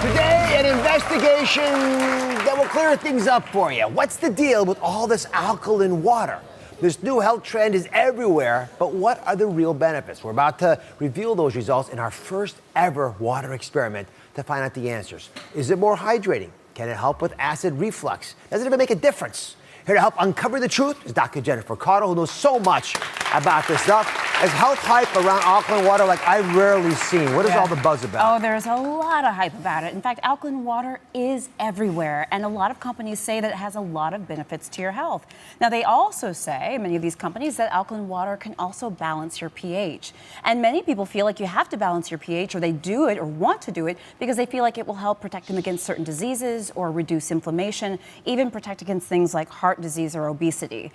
Today, an investigation that will clear things up for you. What's the deal with all this alkaline water? This new health trend is everywhere, but what are the real benefits? We're about to reveal those results in our first ever water experiment to find out the answers. Is it more hydrating? Can it help with acid reflux? Does it even make a difference? Here to help uncover the truth is Dr. Jennifer Cotto, who knows so much about this stuff. There's health hype around alkaline water like I've rarely seen. What is all the buzz about? Oh, there's a lot of hype about it. In fact, alkaline water is everywhere, and a lot of companies say that it has a lot of benefits to your health. Now, they also say, many of these companies, that alkaline water can also balance your pH. And many people feel like you have to balance your pH, or they do it or want to do it because they feel like it will help protect them against certain diseases or reduce inflammation, even protect against things like heart disease or obesity.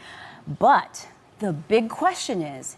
But the big question is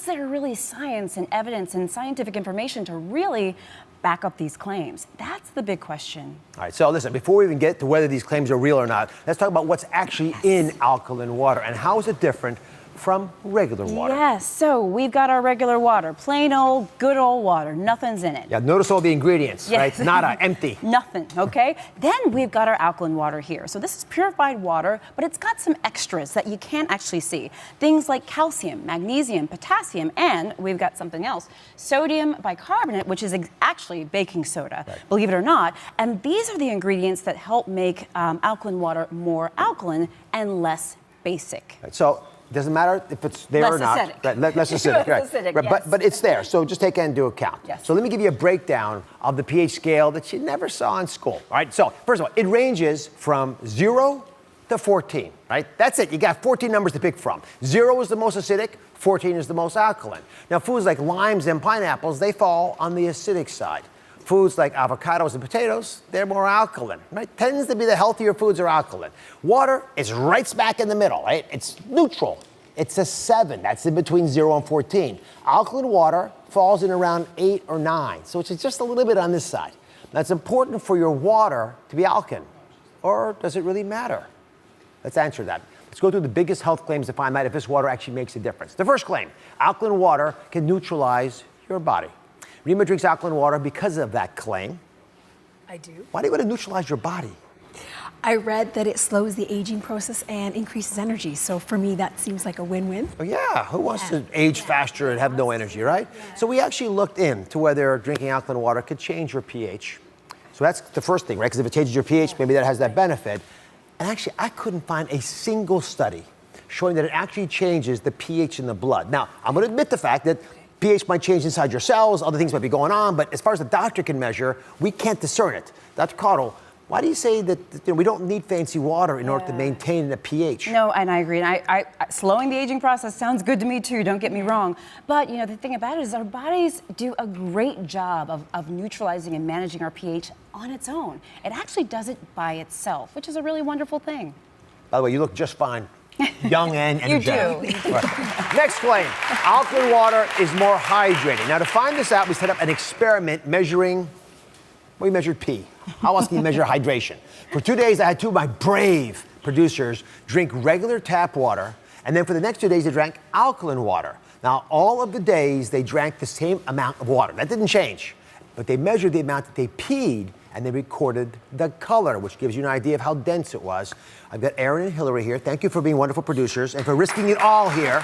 there really science and evidence and scientific information to really back up these claims? That's the big question. All right, so listen, before we even get to whether these claims are real or not, let's talk about what's actually in alkaline water and how is it different from regular water. Yes, so we've got our regular water, plain old, good old water, nothing's in it. Yeah, notice all the ingredients, right? Nada, empty. Nothing, okay? Then we've got our alkaline water here. So this is purified water, but it's got some extras that you can't actually see. Things like calcium, magnesium, potassium, and we've got something else, sodium bicarbonate, which is actually baking soda, believe it or not. And these are the ingredients that help make alkaline water more alkaline and less basic. Right, so it doesn't matter if it's there or not. Acidic. Right, less acidic. Right. Acidic, Right, yes. but it's there, so just take that into account. Yes. So let me give you a breakdown of the pH scale that you never saw in school. All right, so first of all, it ranges from 0 to 14, right? That's it. You got 14 numbers to pick from. 0 is the most acidic, 14 is the most alkaline. Now, foods like limes and pineapples, they fall on the acidic side. Foods like avocados and potatoes, they're more alkaline, right? Tends to be the healthier foods are alkaline. Water is right smack in the middle, right? It's neutral. It's a 7. That's in between 0 and 14. Alkaline water falls in around 8 or 9. So it's just a little bit on this side. That's important for your water to be alkaline. Or does it really matter? Let's answer that. Let's go through the biggest health claims to find out if this water actually makes a difference. The first claim, alkaline water can neutralize your body. Rima drinks alkaline water because of that claim. I do. Why do you want to neutralize your body? I read that it slows the aging process and increases energy. So for me, that seems like a win-win. Oh, yeah, who wants to age faster and have no energy, right? So we actually looked into whether drinking alkaline water could change your pH. So that's the first thing, right? Because if it changes your pH, maybe that has that benefit. And actually, I couldn't find a single study showing that it actually changes the pH in the blood. Now, I'm going to admit the fact that pH might change inside your cells, other things might be going on, but as far as the doctor can measure, we can't discern it. Dr. Cotto, why do you say that we don't need fancy water in order to maintain the pH? No, and I agree. And I slowing the aging process sounds good to me too, don't get me wrong. But you know, the thing about it is our bodies do a great job of neutralizing and managing our pH on its own. It actually does it by itself, which is a really wonderful thing. By the way, you look just fine. Young and energetic. You do. Right. Next claim, alkaline water is more hydrating. Now to find this out, we set up an experiment measuring, we measured pee. How else can you measure hydration? For 2 days, I had 2 of my brave producers drink regular tap water, and then for the next 2 days, they drank alkaline water. Now, all of the days, they drank the same amount of water. That didn't change, but they measured the amount that they peed, and they recorded the color, which gives you an idea of how dense it was. I've got Aaron and Hillary here. Thank you for being wonderful producers and for risking it all here.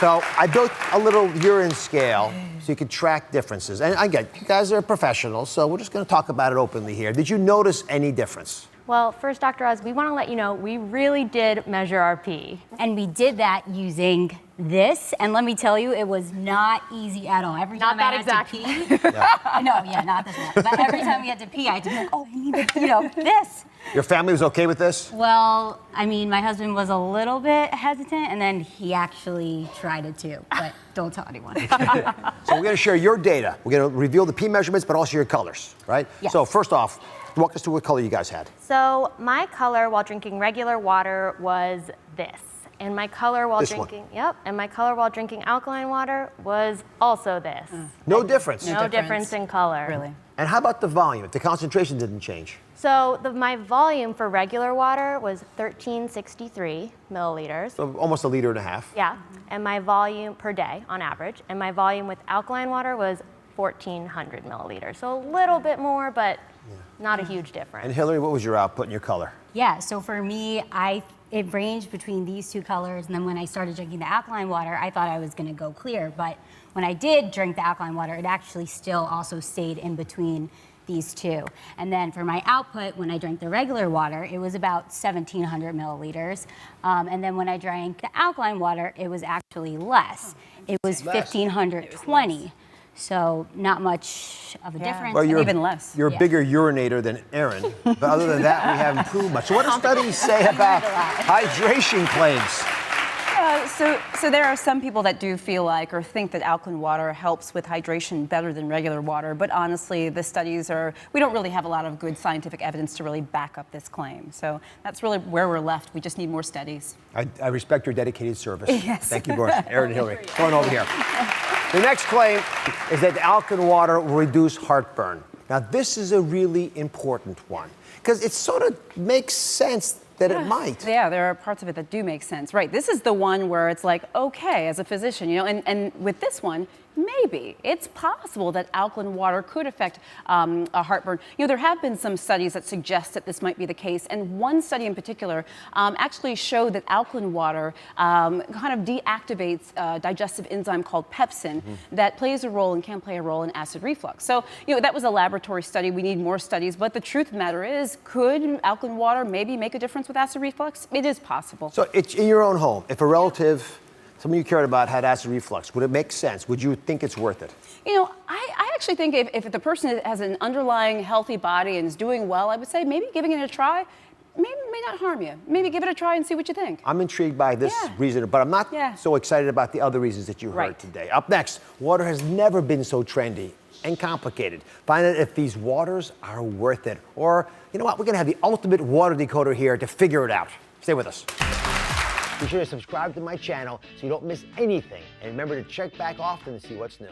So I built a little urine scale so you could track differences. And I get, you guys are professionals, so we're just going to talk about it openly here. Did you notice any difference? Well, first, Dr. Oz, we want to let you know we really did measure our pee. And we did that using this, and let me tell you, it was not easy at all. Every time I had to pee, not this one. But every time we had to pee, I had to be like, oh, I need this. Your family was okay with this? Well, I mean, my husband was a little bit hesitant, and then he actually tried it too, but don't tell anyone. So we're going to share your data. We're going to reveal the pee measurements, but also your colors, right? Yes. So first off, walk us through what color you guys had. So my color while drinking regular water was this. And my color while drinking alkaline water was also this. No difference? No difference in color. Really. And how about the volume? If the concentration didn't change? So my volume for regular water was 1363 milliliters. So almost 1.5 liters. Yeah, and my volume per day on average, and my volume with alkaline water was 1,400 milliliters. So a little bit more, but not a huge difference. And Hillary, what was your output and your color? Yeah, so for me, it ranged between these two colors, and then when I started drinking the alkaline water, I thought I was gonna go clear, but when I did drink the alkaline water, it actually still also stayed in between these two. And then for my output, when I drank the regular water, it was about 1,700 milliliters. And then when I drank the alkaline water, it was actually less. It was 1,520. So not much of a difference. Well, you're, even less. You're a bigger urinator than Erin, but other than that, we haven't improved much. So what do studies say about hydration claims? So there are some people that do feel like or think that alkaline water helps with hydration better than regular water, but honestly, the studies we don't really have a lot of good scientific evidence to really back up this claim. So that's really where we're left. We just need more studies. I respect your dedicated service. Yes. Thank you, Boris. Erin and Hillary. Going over here. The next claim is that the alkaline water will reduce heartburn. Now, this is a really important one because it sort of makes sense that it might. Yeah, there are parts of it that do make sense. Right, this is the one where it's like, okay, as a physician, and with this one, maybe it's possible that alkaline water could affect a heartburn. There have been some studies that suggest that this might be the case, and one study in particular actually showed that alkaline water kind of deactivates a digestive enzyme called pepsin that plays a role and can play a role in acid reflux. So, that was a laboratory study. We need more studies, but the truth of the matter is, could alkaline water maybe make a difference with acid reflux? It is possible. So it's in your own home. If a relative, someone you cared about, had acid reflux, would it make sense? Would you think it's worth it? I actually think if the person has an underlying healthy body and is doing well, I would say maybe giving it a try may not harm you. Maybe give it a try and see what you think. I'm intrigued by this reason, but I'm not so excited about the other reasons that you heard today. Up next, water has never been so trendy and complicated. Find out if these waters are worth it. Or, you know what, we're gonna have the ultimate water decoder here to figure it out. Stay with us. Be sure to subscribe to my channel so you don't miss anything. And remember to check back often to see what's new.